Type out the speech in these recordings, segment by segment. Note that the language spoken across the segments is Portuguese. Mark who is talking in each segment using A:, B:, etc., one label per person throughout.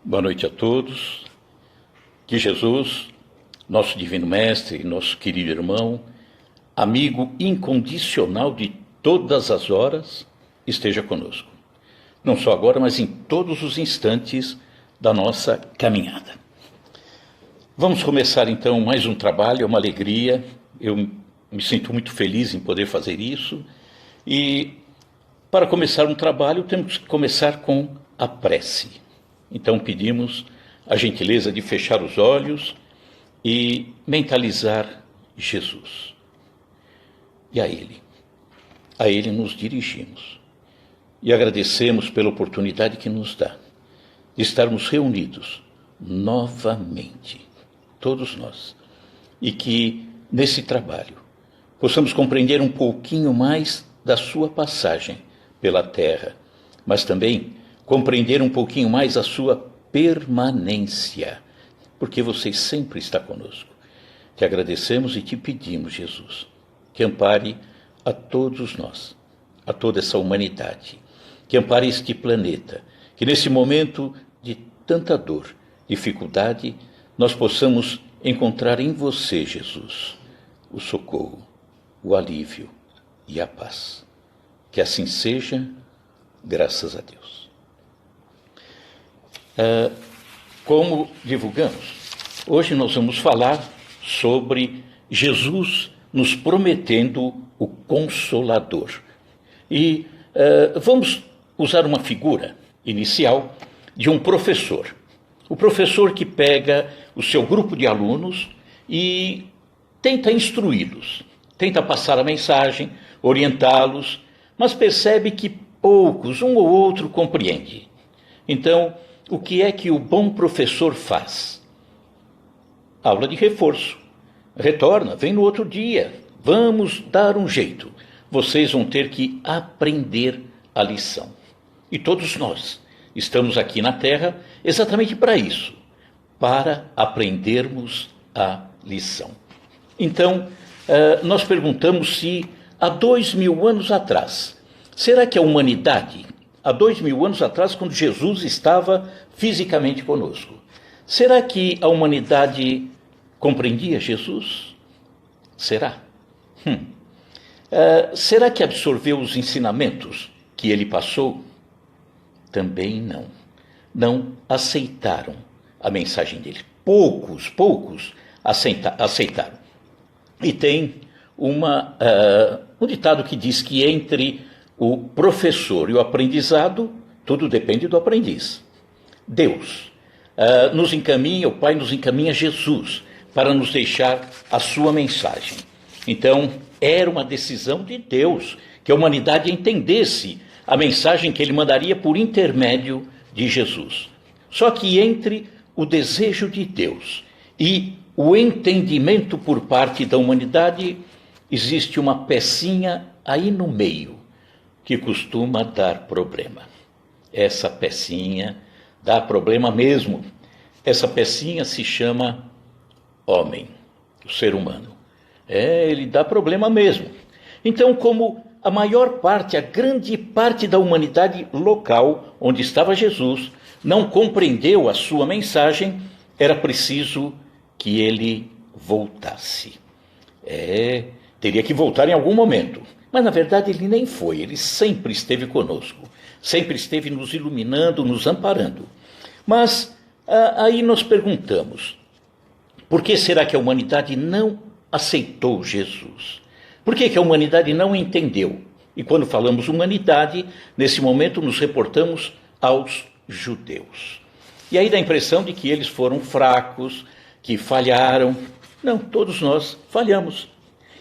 A: Boa noite a todos. Que Jesus, nosso divino mestre, nosso querido irmão, amigo incondicional de todas as horas, esteja conosco. Não só agora, mas em todos os instantes da nossa caminhada. Vamos começar então mais um trabalho, é uma alegria. Eu me sinto muito feliz em poder fazer isso. E para começar um trabalho, temos que começar com a prece. Então pedimos a gentileza de fechar os olhos e mentalizar Jesus. E a Ele nos dirigimos. E agradecemos pela oportunidade que nos dá de estarmos reunidos novamente, todos nós. E que nesse trabalho possamos compreender um pouquinho mais da sua passagem pela terra, mas também compreender um pouquinho mais a sua permanência, porque você sempre está conosco. Te agradecemos e te pedimos, Jesus, que ampare a todos nós, a toda essa humanidade, que ampare este planeta, que nesse momento de tanta dor, dificuldade, nós possamos encontrar em você, Jesus, o socorro, o alívio e a paz. Que assim seja, graças a Deus. Como divulgamos, hoje nós vamos falar sobre Jesus nos prometendo o Consolador. E vamos usar uma figura inicial de um professor. O professor que pega o seu grupo de alunos e tenta instruí-los, tenta passar a mensagem, orientá-los, mas percebe que poucos, um ou outro, compreende. Então, o que é que o bom professor faz? Aula de reforço. Retorna, vem no outro dia. Vamos dar um jeito. Vocês vão ter que aprender a lição. E todos nós estamos aqui na Terra exatamente para isso, para aprendermos a lição. Então, nós perguntamos se há 2000 anos atrás, será que a humanidade, há 2000 anos atrás, quando Jesus estava fisicamente conosco, será que a humanidade compreendia Jesus? Será? Será que absorveu os ensinamentos que ele passou? Também não. Não aceitaram a mensagem dele. Poucos aceitaram. E tem um ditado que diz que entre o professor e o aprendizado, tudo depende do aprendiz. Deus nos encaminha, o Pai nos encaminha Jesus para nos deixar a sua mensagem. Então, era uma decisão de Deus que a humanidade entendesse a mensagem que ele mandaria por intermédio de Jesus. Só que entre o desejo de Deus e o entendimento por parte da humanidade, existe uma pecinha aí no meio que costuma dar problema. Essa pecinha dá problema mesmo. Essa pecinha se chama homem, o ser humano. Ele dá problema mesmo. Então, como a maior parte, a grande parte da humanidade local, onde estava Jesus, não compreendeu a sua mensagem, era preciso que ele voltasse. Teria que voltar em algum momento. Mas, na verdade, ele nem foi. Ele sempre esteve conosco. Sempre esteve nos iluminando, nos amparando. Mas aí nós perguntamos, por que será que a humanidade não aceitou Jesus? Por que a humanidade não entendeu? E quando falamos humanidade, nesse momento nos reportamos aos judeus. E aí dá a impressão de que eles foram fracos, que falharam. Não, todos nós falhamos.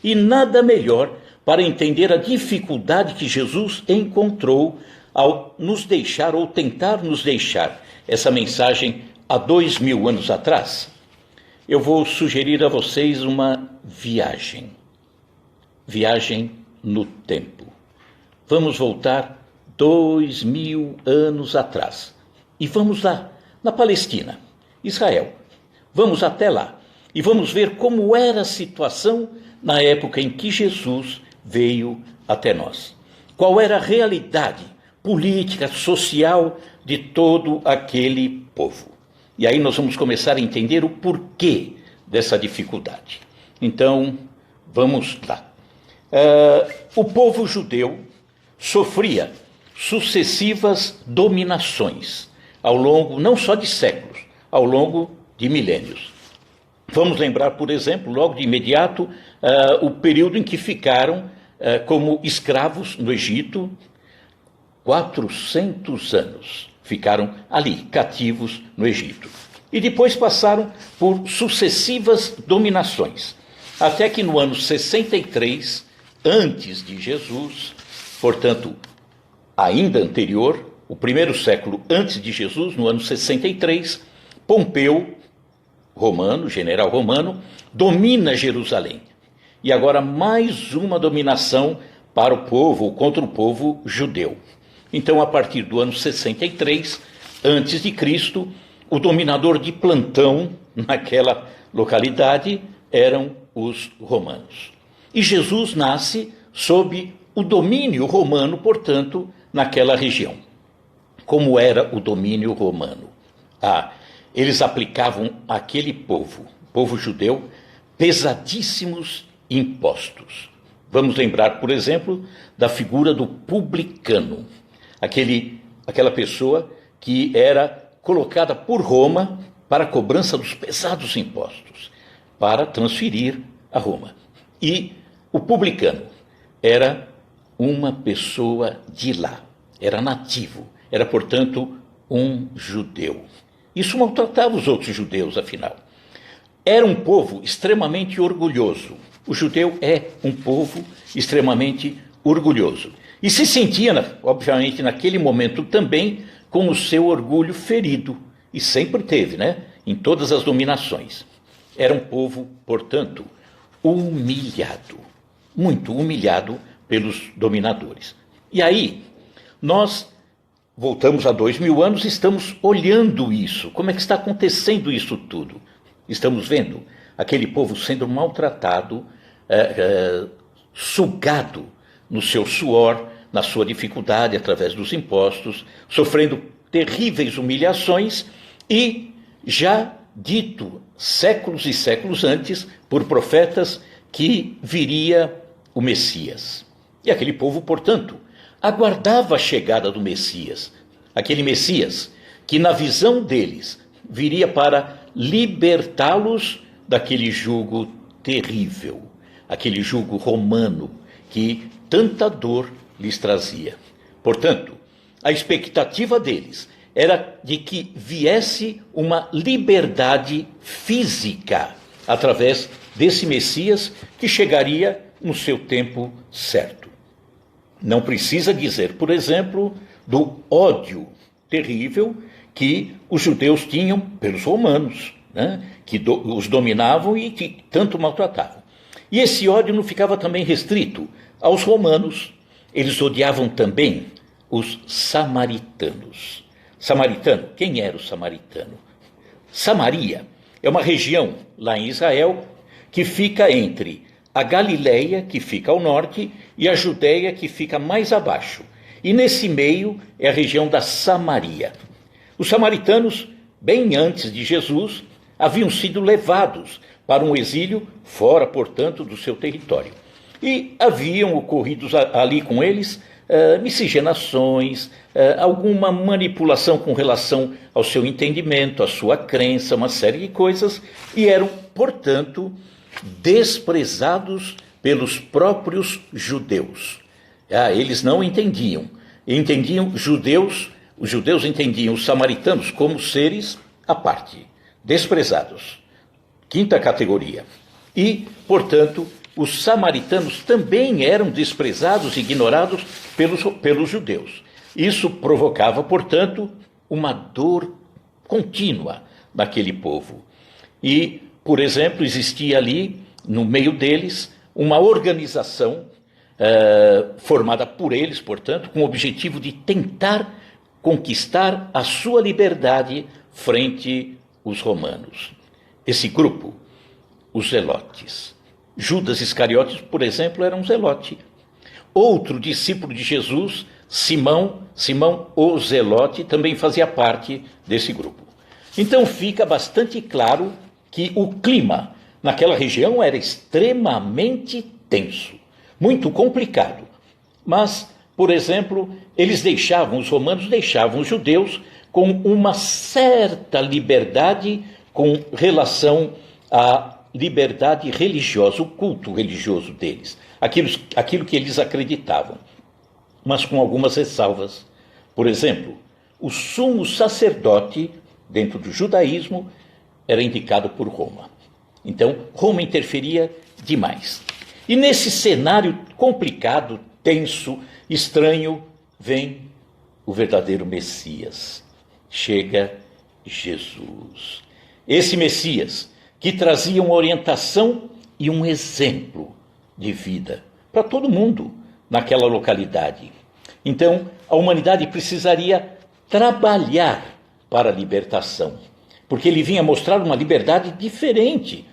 A: E nada melhor para entender a dificuldade que Jesus encontrou ao nos deixar, ou tentar nos deixar, essa mensagem há 2000 anos atrás. Eu vou sugerir a vocês uma viagem no tempo. Vamos voltar 2000 anos atrás e vamos lá, na Palestina, Israel. Vamos até lá e vamos ver como era a situação na época em que Jesus veio até nós. Qual era a realidade política, social de todo aquele povo. E aí nós vamos começar a entender o porquê dessa dificuldade. Então, vamos lá. O povo judeu sofria sucessivas dominações ao longo, não só de séculos, ao longo de milênios. Vamos lembrar, por exemplo, logo de imediato, o período em que ficaram como escravos no Egito. 400 anos ficaram ali, cativos no Egito. E depois passaram por sucessivas dominações, até que no ano 63, antes de Jesus, portanto, ainda anterior, o primeiro século antes de Jesus, no ano 63, Pompeu, romano, general romano, domina Jerusalém. E agora mais uma dominação para o povo, ou contra o povo judeu. Então, a partir do ano 63, antes de Cristo, o dominador de plantão naquela localidade eram os romanos. E Jesus nasce sob o domínio romano, portanto, naquela região. Como era o domínio romano? Eles aplicavam àquele povo judeu, pesadíssimos impostos. Vamos lembrar, por exemplo, da figura do publicano, aquela pessoa que era colocada por Roma para a cobrança dos pesados impostos, para transferir a Roma. E o publicano era uma pessoa de lá, era nativo, era, portanto, um judeu. Isso maltratava os outros judeus, afinal. Era um povo extremamente orgulhoso. O judeu é um povo extremamente orgulhoso. E se sentia, obviamente, naquele momento também, com o seu orgulho ferido. E sempre teve, em todas as dominações. Era um povo, portanto, humilhado. Muito humilhado pelos dominadores. E aí, nós voltamos a 2000 anos e estamos olhando isso. Como é que está acontecendo isso tudo? Estamos vendo aquele povo sendo maltratado, sugado no seu suor, na sua dificuldade através dos impostos, sofrendo terríveis humilhações e já dito séculos e séculos antes por profetas que viria o Messias. E aquele povo, portanto, aguardava a chegada do Messias, aquele Messias que na visão deles viria para libertá-los daquele jugo terrível, aquele jugo romano que tanta dor lhes trazia. Portanto, a expectativa deles era de que viesse uma liberdade física através desse Messias que chegaria no seu tempo certo. Não precisa dizer, por exemplo, do ódio terrível que os judeus tinham pelos romanos, que os dominavam e que tanto maltratavam. E esse ódio não ficava também restrito aos romanos. Eles odiavam também os samaritanos. Samaritano, quem era o samaritano? Samaria é uma região lá em Israel que fica entre a Galileia, que fica ao norte, e a Judéia, que fica mais abaixo. E nesse meio é a região da Samaria. Os samaritanos, bem antes de Jesus, haviam sido levados para um exílio fora, portanto, do seu território. E haviam ocorrido ali com eles miscigenações, alguma manipulação com relação ao seu entendimento, à sua crença, uma série de coisas, e eram, portanto, desprezados pelos próprios judeus. Eles não entendiam os judeus entendiam os samaritanos como seres à parte, desprezados, quinta categoria. E, portanto, os samaritanos também eram desprezados e ignorados pelos judeus. Isso provocava, portanto, uma dor contínua naquele povo. E, por exemplo, existia ali, no meio deles, uma organização formada por eles, portanto, com o objetivo de tentar conquistar a sua liberdade frente aos romanos. Esse grupo, os zelotes. Judas Iscariotes, por exemplo, era um zelote. Outro discípulo de Jesus, Simão o Zelote, também fazia parte desse grupo. Então fica bastante claro que o clima naquela região era extremamente tenso, muito complicado. Mas, por exemplo, os romanos deixavam os judeus com uma certa liberdade com relação à liberdade religiosa, o culto religioso deles, aquilo que eles acreditavam, mas com algumas ressalvas. Por exemplo, o sumo sacerdote, dentro do judaísmo, era indicado por Roma. Então, Roma interferia demais. E nesse cenário complicado, tenso, estranho, vem o verdadeiro Messias. Chega Jesus. Esse Messias que trazia uma orientação e um exemplo de vida para todo mundo naquela localidade. Então, a humanidade precisaria trabalhar para a libertação, porque ele vinha mostrar uma liberdade diferente.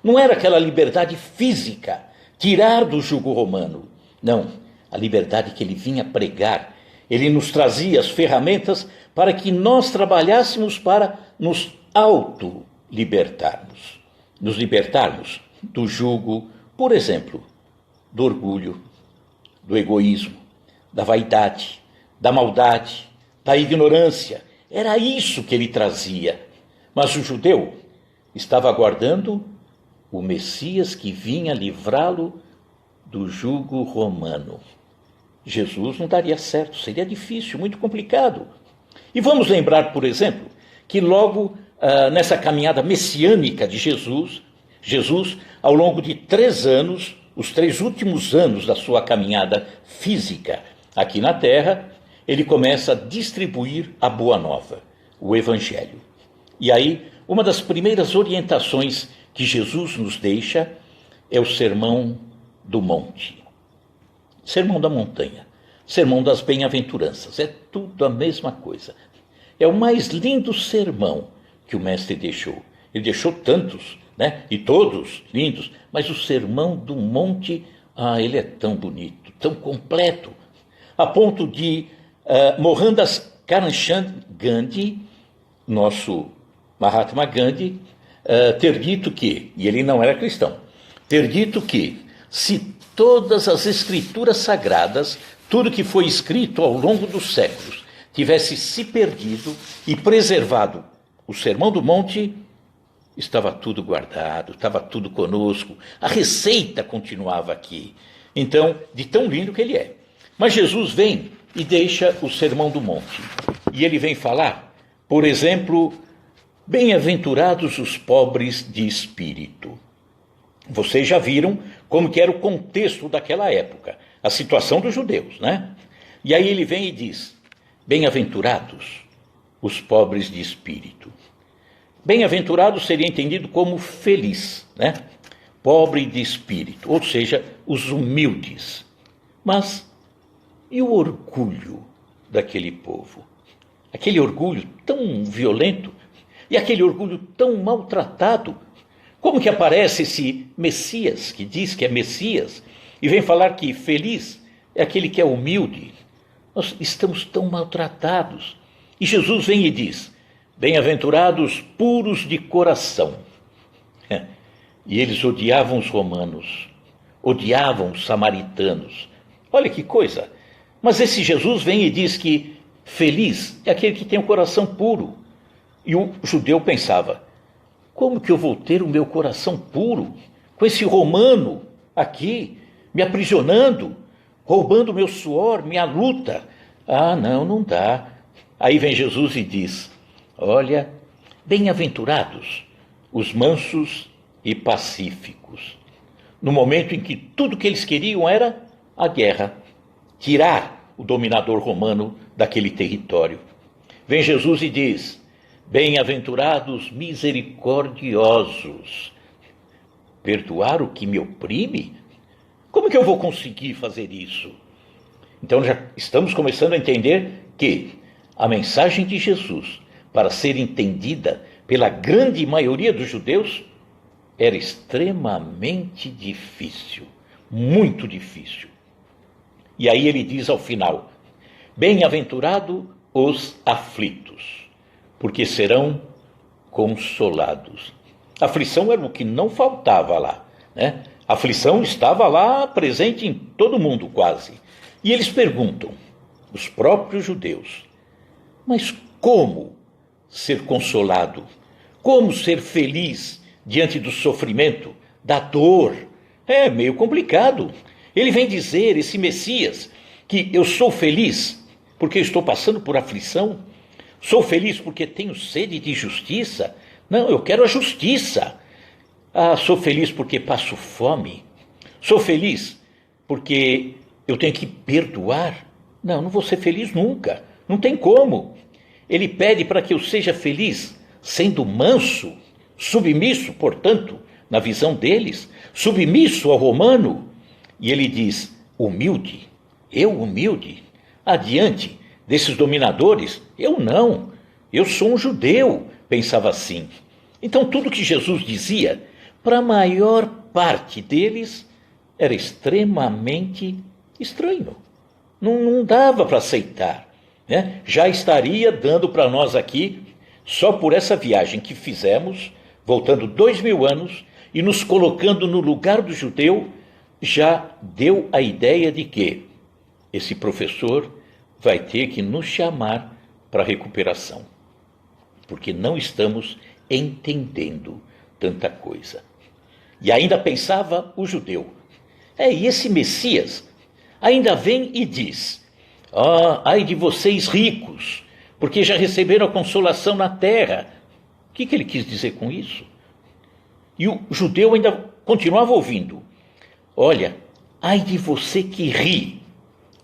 A: Não era aquela liberdade física, tirar do jugo romano. Não, a liberdade que ele vinha pregar. Ele nos trazia as ferramentas para que nós trabalhássemos para nos auto-libertarmos. Nos libertarmos do jugo, por exemplo, do orgulho, do egoísmo, da vaidade, da maldade, da ignorância. Era isso que ele trazia. Mas o judeu estava aguardando o Messias que vinha livrá-lo do jugo romano. Jesus não daria certo, seria difícil, muito complicado. E vamos lembrar, por exemplo, que logo nessa caminhada messiânica de Jesus, ao longo de 3 anos, os 3 últimos anos da sua caminhada física aqui na terra, ele começa a distribuir a boa nova, o Evangelho. E aí, uma das primeiras orientações que Jesus nos deixa é o Sermão do Monte. Sermão da montanha, Sermão das bem-aventuranças, é tudo a mesma coisa. É o mais lindo sermão que o mestre deixou. Ele deixou tantos, né? E todos lindos, mas o Sermão do Monte, ele é tão bonito, tão completo, a ponto de Mohandas Karamchand Gandhi, nosso Mahatma Gandhi, ter dito que, e ele não era cristão, ter dito que se todas as escrituras sagradas, tudo que foi escrito ao longo dos séculos, tivesse se perdido e preservado o Sermão do Monte, estava tudo guardado, estava tudo conosco, a receita continuava aqui. Então, de tão lindo que ele é. Mas Jesus vem e deixa o Sermão do Monte. E ele vem falar, por exemplo, bem-aventurados os pobres de espírito. Vocês já viram como que era o contexto daquela época, a situação dos judeus, né? E aí ele vem e diz, bem-aventurados os pobres de espírito. Bem-aventurado seria entendido como feliz, né? Pobre de espírito, ou seja, os humildes. Mas e o orgulho daquele povo? Aquele orgulho tão violento e aquele orgulho tão maltratado. Como que aparece esse Messias, que diz que é Messias, e vem falar que feliz é aquele que é humilde? Nós estamos tão maltratados. E Jesus vem e diz, bem-aventurados puros de coração. E eles odiavam os romanos, odiavam os samaritanos. Olha que coisa. Mas esse Jesus vem e diz que feliz é aquele que tem o coração puro. E o judeu pensava, como que eu vou ter o meu coração puro com esse romano aqui, me aprisionando, roubando meu suor, minha luta? Não dá. Aí vem Jesus e diz, olha, bem-aventurados os mansos e pacíficos. No momento em que tudo que eles queriam era a guerra, tirar o dominador romano daquele território. Vem Jesus e diz, bem-aventurados misericordiosos. Perdoar o que me oprime? Como que eu vou conseguir fazer isso? Então já estamos começando a entender que a mensagem de Jesus, para ser entendida pela grande maioria dos judeus, era extremamente difícil, muito difícil. E aí ele diz ao final, bem-aventurado os aflitos, porque serão consolados. A aflição era o que não faltava lá, né? A aflição estava lá presente em todo mundo quase. E eles perguntam, os próprios judeus, mas como ser consolado? Como ser feliz diante do sofrimento, da dor? É meio complicado. Ele vem dizer, esse Messias, que eu sou feliz porque estou passando por aflição? Sou feliz porque tenho sede de justiça? Não, eu quero a justiça. Ah, sou feliz porque passo fome? Sou feliz porque eu tenho que perdoar? Não, não vou ser feliz nunca. Não tem como. Ele pede para que eu seja feliz sendo manso, submisso, portanto, na visão deles, submisso ao romano. E ele diz, humilde, eu humilde, adiante desses dominadores, eu não, eu sou um judeu, pensava assim. Então tudo que Jesus dizia, para a maior parte deles, era extremamente estranho. Não dava para aceitar, né? Já estaria dando para nós aqui, só por essa viagem que fizemos, voltando 2000 anos e nos colocando no lugar do judeu, já deu a ideia de que esse professor vai ter que nos chamar para a recuperação, porque não estamos entendendo tanta coisa. E ainda pensava o judeu, e esse Messias ainda vem e diz, ai de vocês ricos, porque já receberam a consolação na terra. O que ele quis dizer com isso? E o judeu ainda continuava ouvindo, olha, ai de você que ri,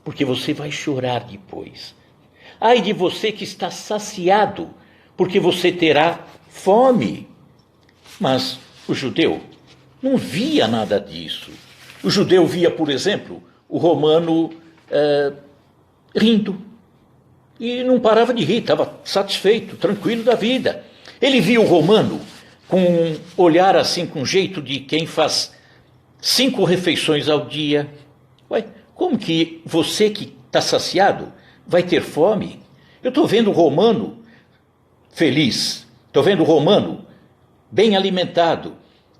A: porque você vai chorar depois. Ai de você que está saciado, porque você terá fome. Mas o judeu não via nada disso. O judeu via, por exemplo, o romano rindo. E não parava de rir, estava satisfeito, tranquilo da vida. Ele via o romano com um olhar assim, com jeito de quem faz 5 refeições ao dia. Ué, como que você que está saciado vai ter fome? Eu estou vendo o romano feliz, estou vendo o romano bem alimentado,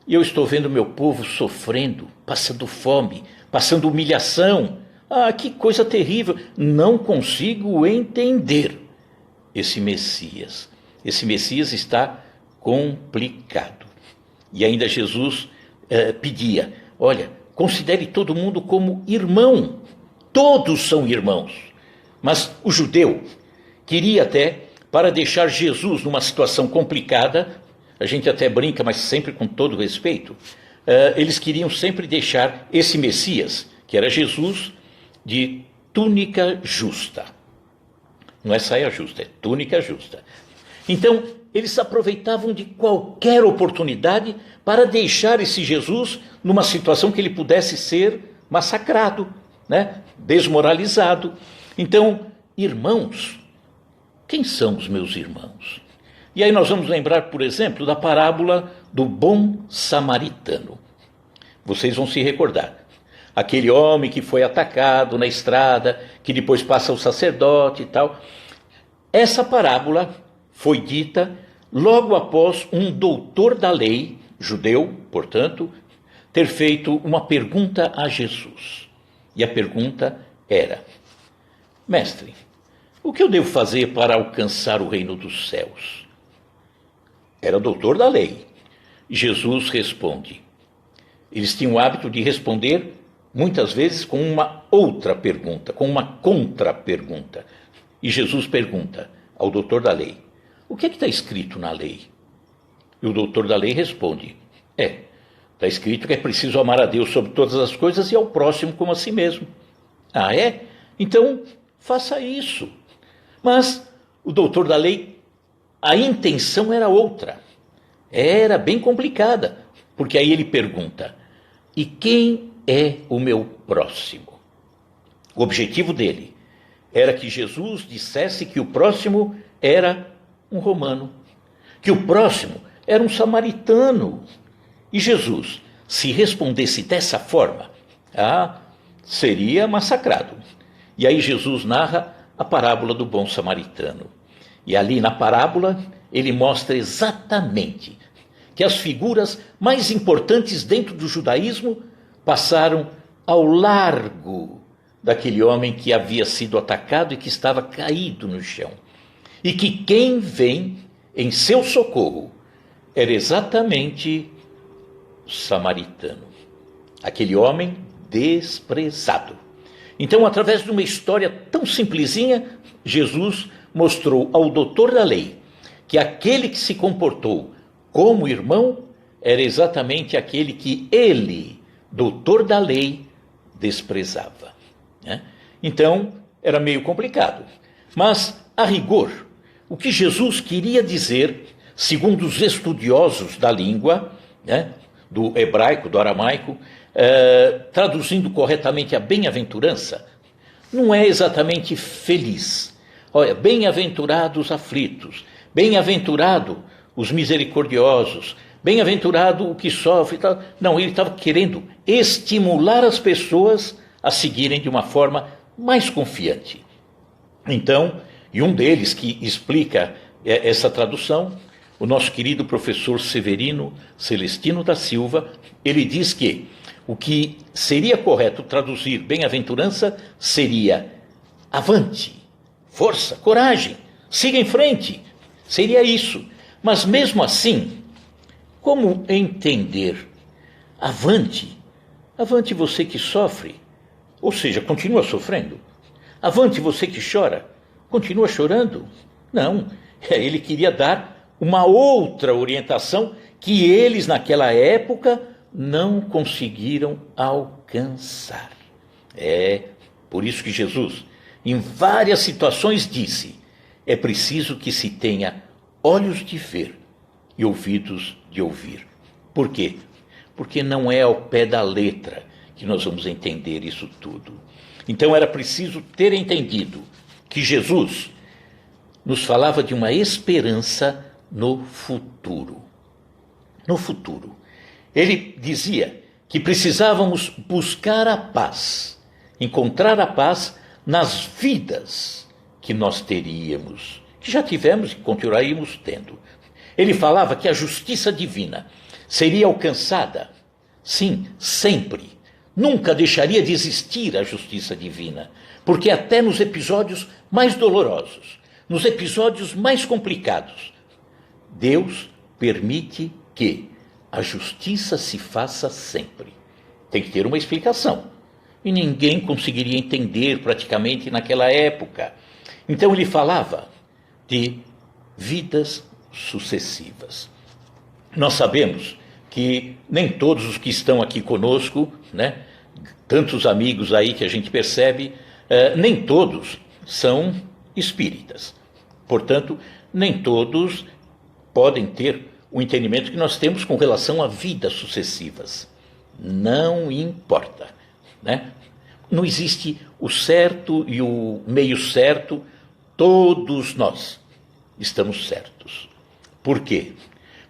A: e eu estou vendo meu povo sofrendo, passando fome, passando humilhação. Ah, que coisa terrível, não consigo entender esse Messias. Esse Messias está complicado. E ainda Jesus pedia, olha, considere todo mundo como irmão, todos são irmãos. Mas o judeu queria até, para deixar Jesus numa situação complicada, a gente até brinca, mas sempre com todo respeito, eles queriam sempre deixar esse Messias, que era Jesus, de túnica justa. Não é saia justa, é túnica justa. Então, eles aproveitavam de qualquer oportunidade para deixar esse Jesus numa situação que ele pudesse ser massacrado, né? Desmoralizado. Então, irmãos, quem são os meus irmãos? E aí nós vamos lembrar, por exemplo, da parábola do bom samaritano. Vocês vão se recordar. Aquele homem que foi atacado na estrada, que depois passa o sacerdote e tal. Essa parábola foi dita logo após um doutor da lei, judeu, portanto, ter feito uma pergunta a Jesus. E a pergunta era, mestre, o que eu devo fazer para alcançar o reino dos céus? Era doutor da lei. Jesus responde. Eles tinham o hábito de responder muitas vezes com uma outra pergunta, com uma contra-pergunta. E Jesus pergunta ao doutor da lei, o que está escrito na lei? E o doutor da lei responde, está escrito que é preciso amar a Deus sobre todas as coisas e ao próximo como a si mesmo. Ah, é? Então, faça isso. Mas o doutor da lei, a intenção era outra. Era bem complicada, porque aí ele pergunta, e quem é o meu próximo? O objetivo dele era que Jesus dissesse que o próximo era um romano, que o próximo era um samaritano. E Jesus, se respondesse dessa forma, seria massacrado. E aí Jesus narra a parábola do bom samaritano. E ali na parábola, ele mostra exatamente que as figuras mais importantes dentro do judaísmo passaram ao largo daquele homem que havia sido atacado e que estava caído no chão. E que quem vem em seu socorro era exatamente o samaritano, aquele homem desprezado. Então, através de uma história tão simplesinha, Jesus mostrou ao doutor da lei que aquele que se comportou como irmão era exatamente aquele que ele, doutor da lei, desprezava. Então, era meio complicado. Mas, a rigor, o que Jesus queria dizer, segundo os estudiosos da língua, do hebraico, do aramaico, traduzindo corretamente a bem-aventurança, não é exatamente feliz. Olha, bem-aventurados aflitos, bem-aventurado os misericordiosos, bem-aventurado o que sofre. Tal. Não, ele estava querendo estimular as pessoas a seguirem de uma forma mais confiante. Então, e um deles que explica essa tradução, o nosso querido professor Severino Celestino da Silva, ele diz que o que seria correto traduzir bem-aventurança seria avante, força, coragem, siga em frente, seria isso. Mas mesmo assim, como entender avante? Avante você que sofre, ou seja, continua sofrendo. Avante você que chora, continua chorando. Não, ele queria dar uma outra orientação que eles naquela época não conseguiram alcançar. Por isso que Jesus, em várias situações, disse: é preciso que se tenha olhos de ver e ouvidos de ouvir. Por quê? Porque não é ao pé da letra que nós vamos entender isso tudo. Então era preciso ter entendido que Jesus nos falava de uma esperança no futuro. No futuro. Ele dizia que precisávamos buscar a paz, encontrar a paz nas vidas que nós teríamos, que já tivemos e continuaríamos tendo. Ele falava que a justiça divina seria alcançada, sim, sempre. Nunca deixaria de existir a justiça divina, porque até nos episódios mais dolorosos, nos episódios mais complicados, Deus permite que a justiça se faça sempre. Tem que ter uma explicação. E ninguém conseguiria entender praticamente naquela época. Então ele falava de vidas sucessivas. Nós sabemos que nem todos os que estão aqui conosco, tantos amigos aí que a gente percebe, nem todos são espíritas. Portanto, nem todos podem ter o entendimento que nós temos com relação a vidas sucessivas. Não importa. Não existe o certo e o meio certo, todos nós estamos certos. Por quê?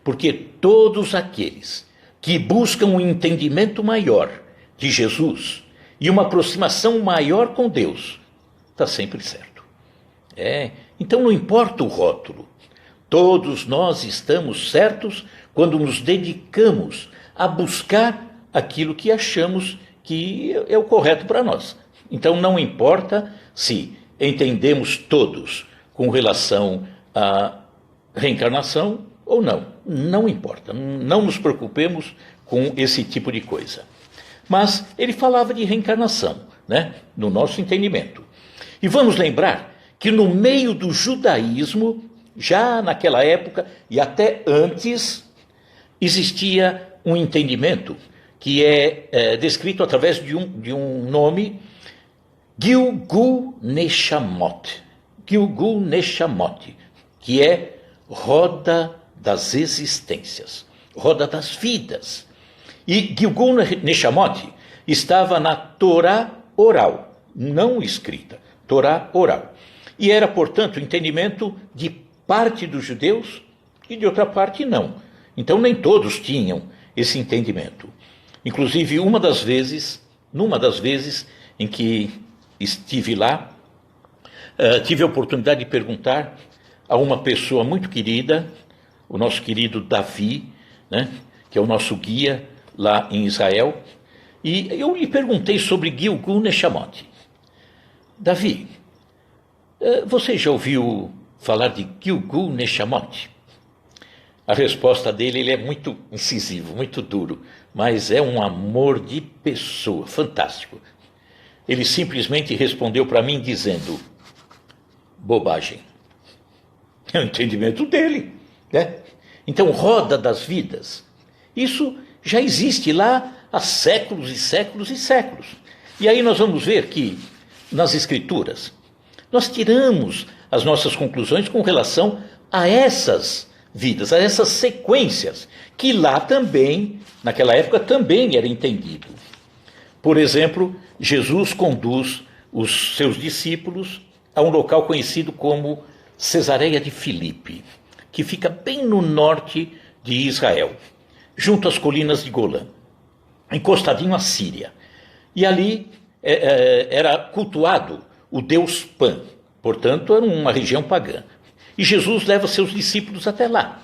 A: Porque todos aqueles que buscam um entendimento maior de Jesus e uma aproximação maior com Deus, está sempre certo. Então não importa o rótulo, todos nós estamos certos quando nos dedicamos a buscar aquilo que achamos que é o correto para nós. Então não importa se entendemos todos com relação à reencarnação ou não. Não importa, não nos preocupemos com esse tipo de coisa. Mas ele falava de reencarnação, no nosso entendimento. E vamos lembrar que no meio do judaísmo, já naquela época e até antes, existia um entendimento que é descrito através de um nome, Gilgul Neshamot. Gilgul Neshamot, que é roda das existências, roda das vidas. E Gilgul Neshamot estava na Torá oral, não escrita, Torá oral. E era, portanto, o entendimento de parte dos judeus e de outra parte não. Então nem todos tinham esse entendimento. Inclusive, numa das vezes em que estive lá, tive a oportunidade de perguntar a uma pessoa muito querida, o nosso querido Davi, né, que é o nosso guia lá em Israel, e eu lhe perguntei sobre Gilgul Neshamot. Davi, você já ouviu falar de Gilgul Neshamot? A resposta dele, ele é muito incisivo, muito duro, mas é um amor de pessoa, fantástico. Ele simplesmente respondeu para mim dizendo, bobagem. É o entendimento dele, né? Então, roda das vidas, isso já existe lá há séculos e séculos e séculos. E aí nós vamos ver que, nas Escrituras, nós tiramos as nossas conclusões com relação a essas vidas, a essas sequências, que lá também, naquela época, também era entendido. Por exemplo, Jesus conduz os seus discípulos a um local conhecido como Cesareia de Filipe, que fica bem no norte de Israel, junto às colinas de Golã, encostadinho à Síria. E ali era cultuado o deus Pan, portanto era uma região pagã. E Jesus leva seus discípulos até lá.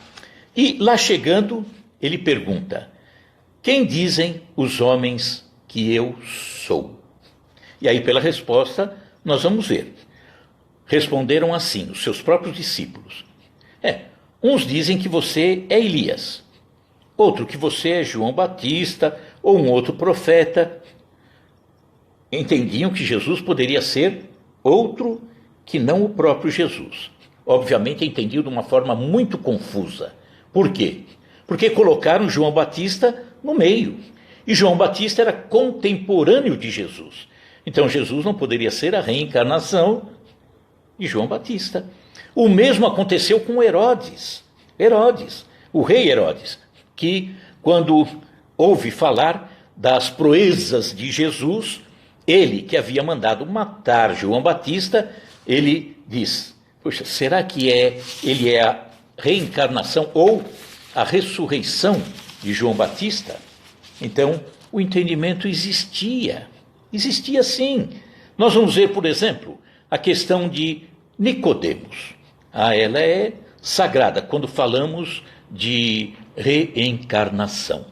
A: E lá chegando, ele pergunta, quem dizem os homens que eu sou? E aí pela resposta nós vamos ver. Responderam assim, os seus próprios discípulos. Uns dizem que você é Elias, outro que você é João Batista ou um outro profeta. Entendiam que Jesus poderia ser outro que não o próprio Jesus. Obviamente entendiam de uma forma muito confusa. Por quê? Porque colocaram João Batista no meio. E João Batista era contemporâneo de Jesus. Então Jesus não poderia ser a reencarnação de João Batista. O mesmo aconteceu com Herodes, o rei Herodes, que quando ouve falar das proezas de Jesus, ele que havia mandado matar João Batista, ele diz, poxa, será que ele é a reencarnação ou a ressurreição de João Batista? Então, o entendimento existia sim. Nós vamos ver, por exemplo, a questão de Nicodemos. Ela é sagrada quando falamos de reencarnação.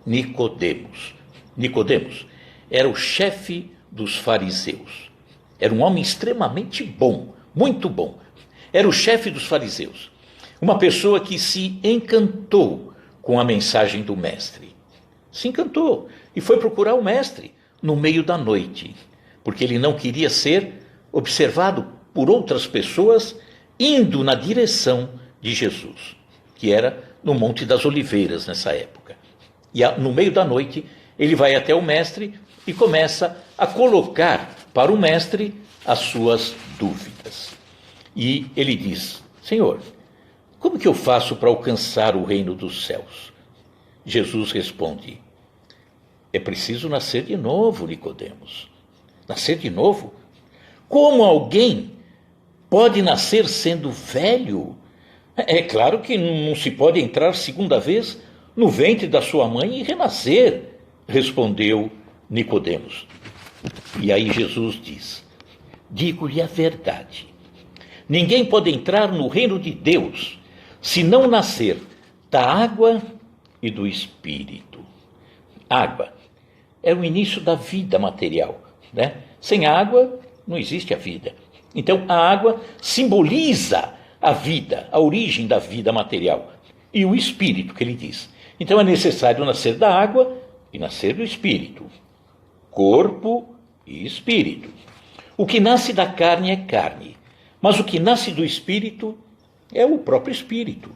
A: Nicodemos era o chefe dos fariseus. Era um homem extremamente bom, muito bom. Era o chefe dos fariseus. Uma pessoa que se encantou com a mensagem do mestre. Se encantou e foi procurar o mestre no meio da noite, porque ele não queria ser observado por outras pessoas indo na direção de Jesus, que era no Monte das Oliveiras nessa época. E no meio da noite ele vai até o mestre e começa a colocar para o mestre as suas dúvidas. E ele diz, Senhor, como que eu faço para alcançar o reino dos céus? Jesus responde, é preciso nascer de novo, Nicodemos. Nascer de novo? Como alguém pode nascer sendo velho? É claro que não se pode entrar segunda vez no ventre da sua mãe e renascer, respondeu Nicodemos. E aí Jesus diz, digo-lhe a verdade, ninguém pode entrar no reino de Deus se não nascer da água e do Espírito. Água é o início da vida material, né? Sem água não existe a vida. Então a água simboliza a vida, a origem da vida material. E o Espírito, que ele diz. Então é necessário nascer da água e nascer do Espírito. Corpo e Espírito. O que nasce da carne é carne, mas o que nasce do Espírito é o próprio Espírito.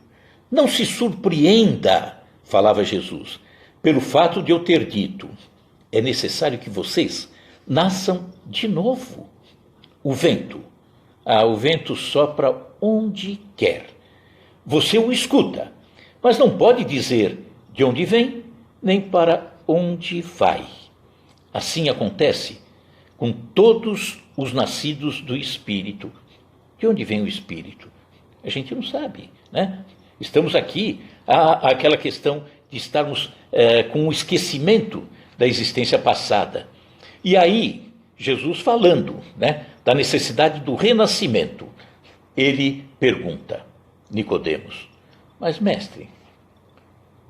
A: Não se surpreenda, falava Jesus, pelo fato de eu ter dito, é necessário que vocês nasçam de novo. O vento sopra onde quer. Você o escuta, mas não pode dizer de onde vem, nem para onde vai. Assim acontece com todos os nascidos do Espírito. De onde vem o Espírito? A gente não sabe, né? Estamos aqui, aquela questão de estarmos com o esquecimento da existência passada. E aí, Jesus falando, né, da necessidade do renascimento, ele pergunta Nicodemos: mas, mestre,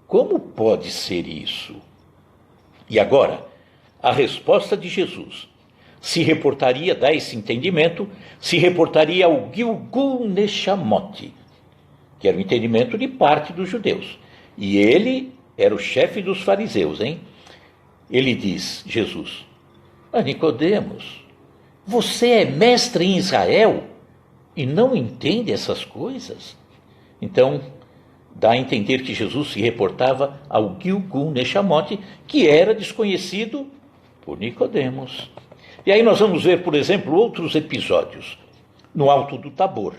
A: como pode ser isso? E agora, a resposta de Jesus se reportaria, dá esse entendimento, se reportaria ao Gilgul Neshamot, que era o entendimento de parte dos judeus. E ele era o chefe dos fariseus, hein? Ele diz, Jesus: mas Nicodemos, você é mestre em Israel e não entende essas coisas? Então, dá a entender que Jesus se reportava ao Gilgul Neshamot, que era desconhecido por Nicodemos. E aí nós vamos ver, por exemplo, outros episódios no Alto do Tabor,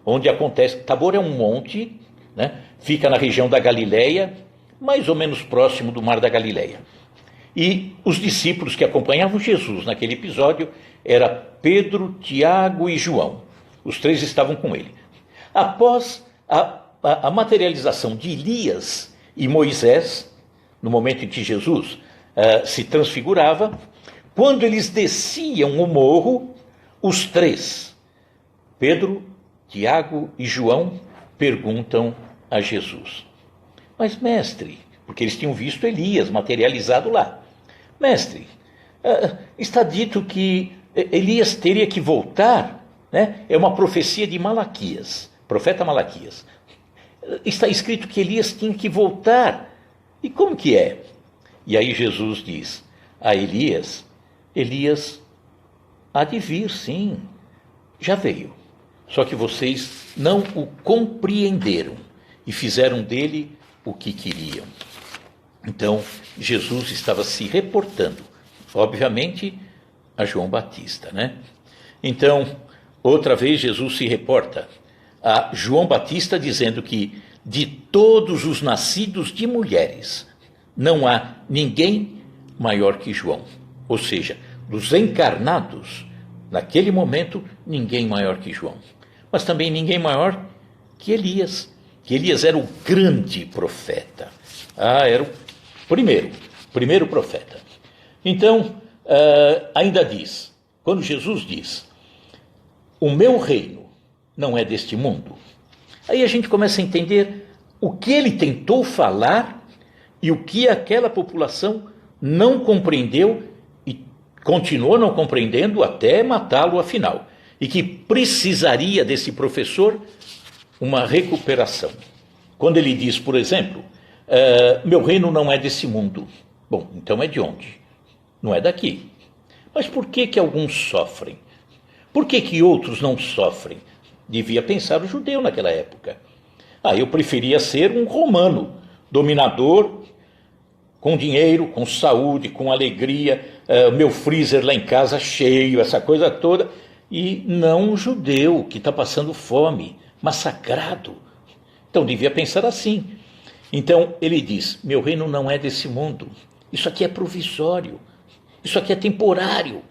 A: onde acontece. Tabor é um monte, né? Fica na região da Galileia, mais ou menos próximo do Mar da Galileia. E os discípulos que acompanhavam Jesus naquele episódio era Pedro, Tiago e João. Os três estavam com ele. Após a materialização de Elias e Moisés, no momento em que Jesus se transfigurava, quando eles desciam o morro, os três, Pedro, Tiago e João, perguntam a Jesus: mas, mestre, porque eles tinham visto Elias materializado lá, mestre, está dito que Elias teria que voltar, né? É uma profecia de Malaquias, profeta Malaquias. Está escrito que Elias tinha que voltar. E como que é? E aí Jesus diz a Elias há de vir, sim, já veio. Só que vocês não o compreenderam e fizeram dele o que queriam. Então, Jesus estava se reportando, obviamente, a João Batista, né? Então, outra vez Jesus se reporta a João Batista dizendo que de todos os nascidos de mulheres, não há ninguém maior que João. Ou seja, dos encarnados, naquele momento, ninguém maior que João. Mas também ninguém maior que Elias era o grande profeta. Era o primeiro profeta. Então, ainda diz, quando Jesus diz: o meu reino não é deste mundo, aí a gente começa a entender o que ele tentou falar e o que aquela população não compreendeu e continuou não compreendendo até matá-lo afinal, e que precisaria desse professor uma recuperação. Quando ele diz, por exemplo, meu reino não é desse mundo. Bom, então é de onde? Não é daqui. Mas por que alguns sofrem? Por que outros não sofrem? Devia pensar o judeu naquela época. Eu preferia ser um romano, dominador, com dinheiro, com saúde, com alegria, meu freezer lá em casa cheio, essa coisa toda, e não um judeu que está passando fome, massacrado. Então devia pensar assim. Então ele diz: meu reino não é desse mundo, isso aqui é provisório, isso aqui é temporário.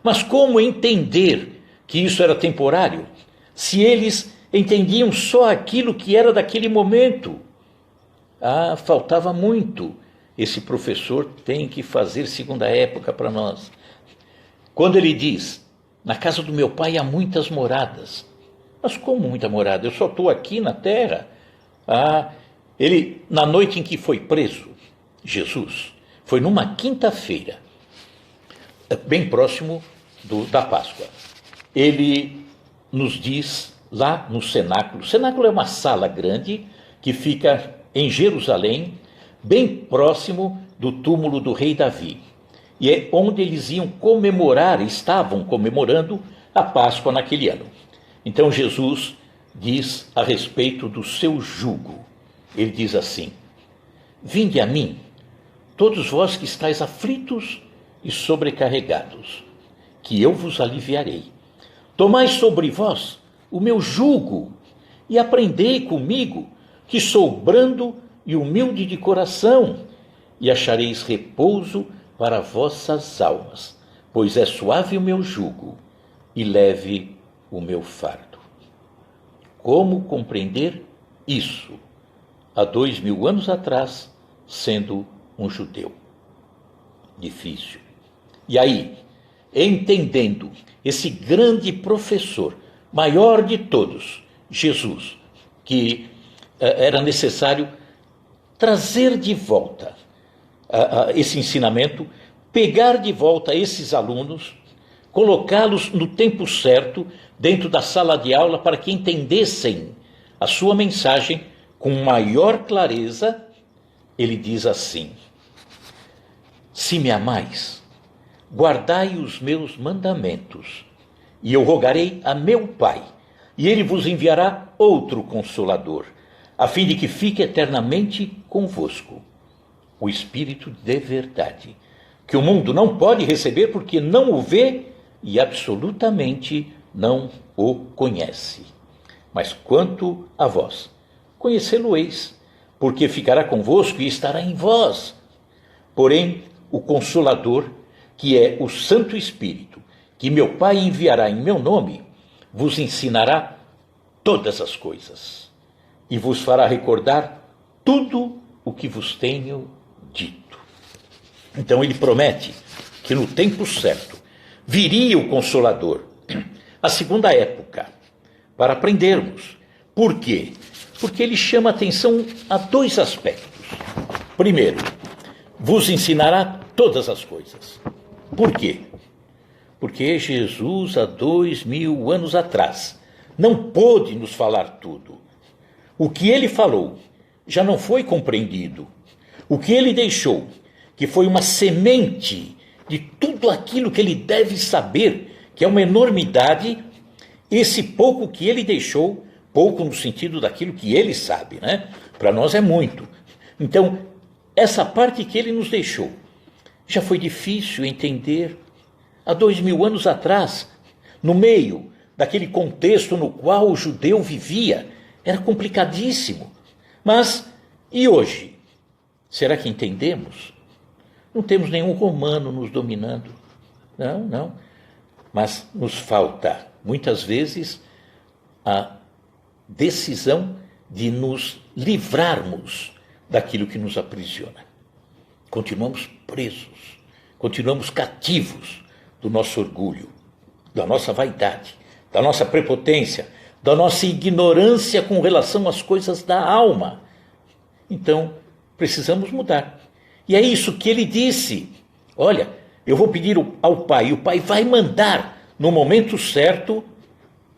A: Mas como entender que isso era temporário, se eles entendiam só aquilo que era daquele momento? Faltava muito. Esse professor tem que fazer segunda época para nós. Quando ele diz: na casa do meu pai há muitas moradas. Mas como muita morada? Eu só estou aqui na terra. Ele, na noite em que foi preso, Jesus, foi numa quinta-feira, bem próximo da Páscoa. Ele nos diz lá no cenáculo. O cenáculo é uma sala grande que fica em Jerusalém, bem próximo do túmulo do rei Davi. E é onde eles iam comemorar, estavam comemorando a Páscoa naquele ano. Então Jesus diz a respeito do seu jugo. Ele diz assim: vinde a mim, todos vós que estáis aflitos e sobrecarregados, que eu vos aliviarei. Tomai sobre vós o meu jugo e aprendei comigo, que sou brando e humilde de coração, e achareis repouso para vossas almas, pois é suave o meu jugo e leve o meu fardo. Como compreender isso há 2000 anos atrás, sendo um judeu? Difícil. E aí, entendendo esse grande professor, maior de todos, Jesus que era necessário trazer de volta esse ensinamento, pegar de volta esses alunos, colocá-los no tempo certo dentro da sala de aula para que entendessem a sua mensagem com maior clareza. Ele diz assim: se me amais, guardai os meus mandamentos, e eu rogarei a meu Pai, e ele vos enviará outro Consolador, a fim de que fique eternamente convosco, o Espírito de verdade, que o mundo não pode receber porque não o vê e absolutamente não o conhece. Mas quanto a vós, conhecê-lo-eis, porque ficará convosco e estará em vós. Porém, o Consolador, que é o Santo Espírito, que meu Pai enviará em meu nome, vos ensinará todas as coisas e vos fará recordar tudo o que vos tenho dito. Então ele promete que no tempo certo viria o Consolador, a segunda época, para aprendermos. Por quê? Porque ele chama atenção a dois aspectos. Primeiro, vos ensinará todas as coisas. Por quê? Porque Jesus, há 2000 anos atrás, não pôde nos falar tudo. O que ele falou já não foi compreendido. O que ele deixou, que foi uma semente de tudo aquilo que ele deve saber, que é uma enormidade, esse pouco que ele deixou, pouco no sentido daquilo que ele sabe, né? Para nós é muito. Então, essa parte que ele nos deixou, já foi difícil entender há 2000 anos atrás, no meio daquele contexto no qual o judeu vivia, era complicadíssimo. Mas, e hoje? Será que entendemos? Não temos nenhum romano nos dominando. Não. Mas nos falta, muitas vezes, a decisão de nos livrarmos daquilo que nos aprisiona. Continuamos presos, continuamos cativos do nosso orgulho, da nossa vaidade, da nossa prepotência, da nossa ignorância com relação às coisas da alma. Então, precisamos mudar. E é isso que ele disse. Olha, eu vou pedir ao Pai, e o Pai vai mandar, no momento certo,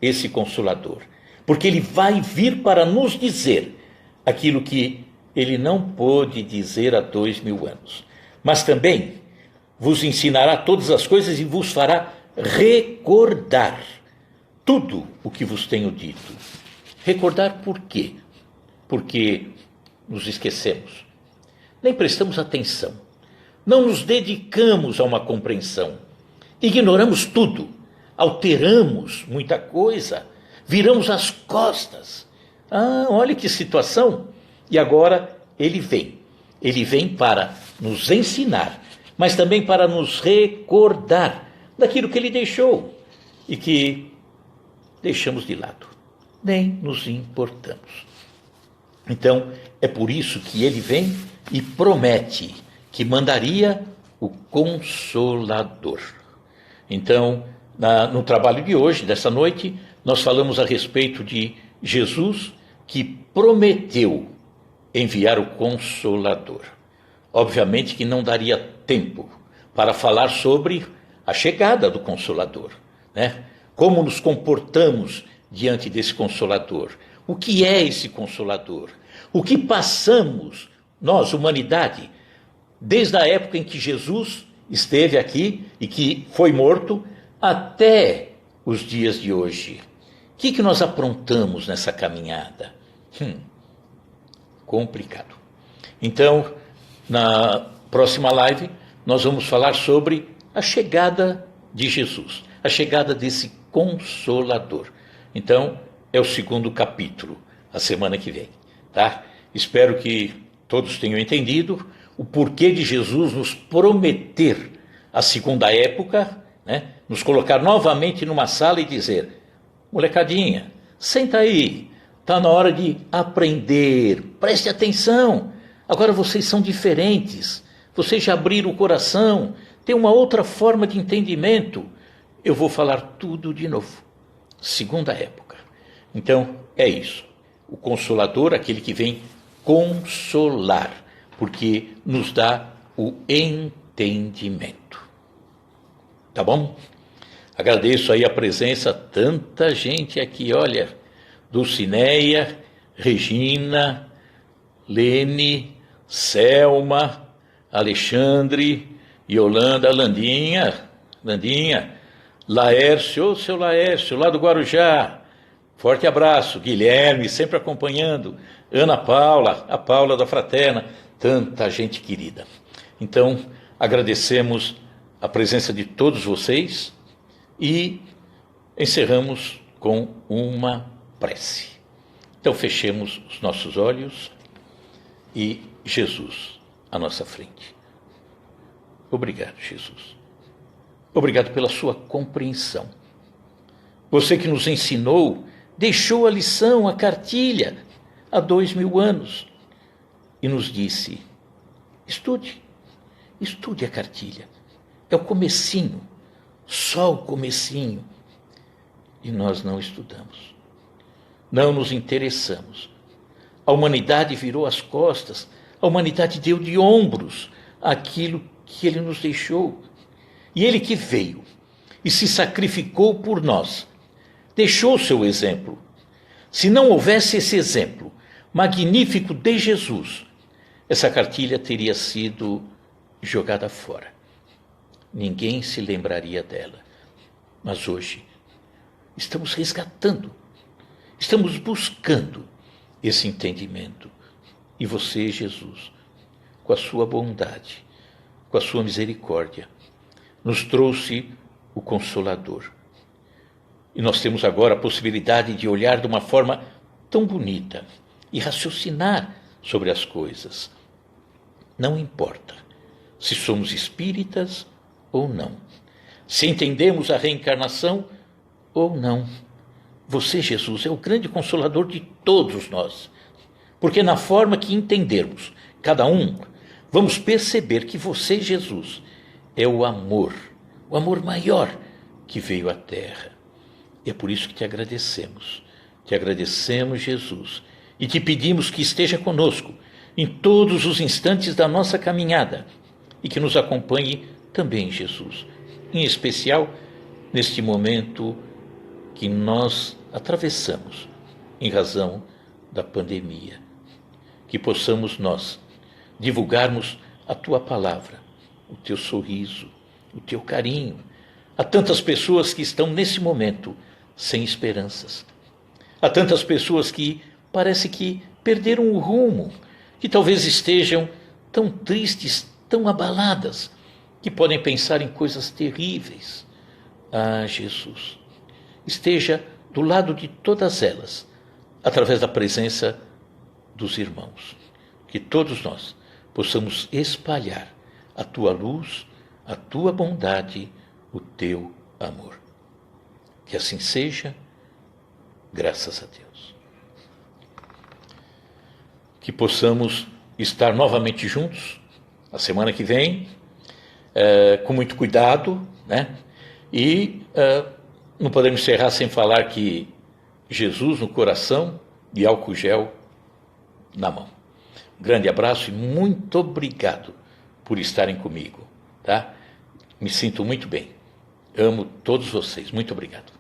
A: esse Consolador. Porque ele vai vir para nos dizer aquilo que ele não pôde dizer há 2000 anos. Mas também vos ensinará todas as coisas e vos fará recordar tudo o que vos tenho dito. Recordar por quê? Porque nos esquecemos, nem prestamos atenção, não nos dedicamos a uma compreensão, ignoramos tudo, alteramos muita coisa, viramos as costas. Olha que situação! E agora ele vem para nos ensinar, mas também para nos recordar daquilo que ele deixou e que deixamos de lado, nem nos importamos. Então, é por isso que ele vem e promete que mandaria o Consolador. Então, no trabalho de hoje, dessa noite, nós falamos a respeito de Jesus que prometeu enviar o Consolador. Obviamente que não daria tempo para falar sobre a chegada do Consolador, né? Como nos comportamos diante desse Consolador? O que é esse Consolador? O que passamos, nós, humanidade, desde a época em que Jesus esteve aqui e que foi morto, até os dias de hoje? O que nós aprontamos nessa caminhada? Complicado. Então, na próxima live, nós vamos falar sobre a chegada de Jesus, a chegada desse Consolador. Então, é o segundo capítulo, a semana que vem, tá? Espero que todos tenham entendido o porquê de Jesus nos prometer a segunda época, né? Nos colocar novamente numa sala e dizer: molecadinha, senta aí, está na hora de aprender, preste atenção, agora vocês são diferentes, vocês já abriram o coração, tem uma outra forma de entendimento. Eu vou falar tudo de novo. Segunda época. Então, é isso. O Consolador, aquele que vem consolar, porque nos dá o entendimento. Tá bom? Agradeço aí a presença, tanta gente aqui, olha, Dulcineia, Regina, Lene, Selma, Alexandre, Yolanda, Landinha, Laércio, seu Laércio, lá do Guarujá, forte abraço, Guilherme, sempre acompanhando, Ana Paula, a Paula da Fraterna, tanta gente querida. Então, agradecemos a presença de todos vocês e encerramos com uma prece. Então, fechemos os nossos olhos e Jesus à nossa frente. Obrigado, Jesus. Obrigado pela sua compreensão. Você que nos ensinou, deixou a lição, a cartilha, há 2000 anos e nos disse, estude a cartilha. É o comecinho, só o comecinho. E nós não estudamos. Não nos interessamos. A humanidade virou as costas, a humanidade deu de ombros aquilo que ele nos deixou. E ele que veio e se sacrificou por nós, deixou seu exemplo. Se não houvesse esse exemplo magnífico de Jesus, essa cartilha teria sido jogada fora. Ninguém se lembraria dela. Mas hoje estamos resgatando, estamos buscando esse entendimento. E você, Jesus, com a sua bondade, com a sua misericórdia, nos trouxe o Consolador. E nós temos agora a possibilidade de olhar de uma forma tão bonita e raciocinar sobre as coisas. Não importa se somos espíritas ou não, se entendemos a reencarnação ou não. Você, Jesus, é o grande consolador de todos nós, porque na forma que entendermos cada um, vamos perceber que você, Jesus, é o amor maior que veio à Terra. E é por isso que te agradecemos, Jesus, e te pedimos que esteja conosco em todos os instantes da nossa caminhada e que nos acompanhe também, Jesus, em especial neste momento que nós atravessamos em razão da pandemia. Que possamos nós divulgarmos a tua palavra, o teu sorriso, o teu carinho, a tantas pessoas que estão nesse momento sem esperanças. Há tantas pessoas que parece que perderam o rumo, que talvez estejam tão tristes, tão abaladas, que podem pensar em coisas terríveis. Ah, Jesus, esteja do lado de todas elas, através da presença dos irmãos. Que todos nós possamos espalhar a tua luz, a tua bondade, o teu amor. Que assim seja, graças a Deus. Que possamos estar novamente juntos, a semana que vem, com muito cuidado, né? E não podemos encerrar sem falar que Jesus no coração e álcool gel na mão. Um grande abraço e muito obrigado por estarem comigo, tá? Me sinto muito bem. Amo todos vocês. Muito obrigado.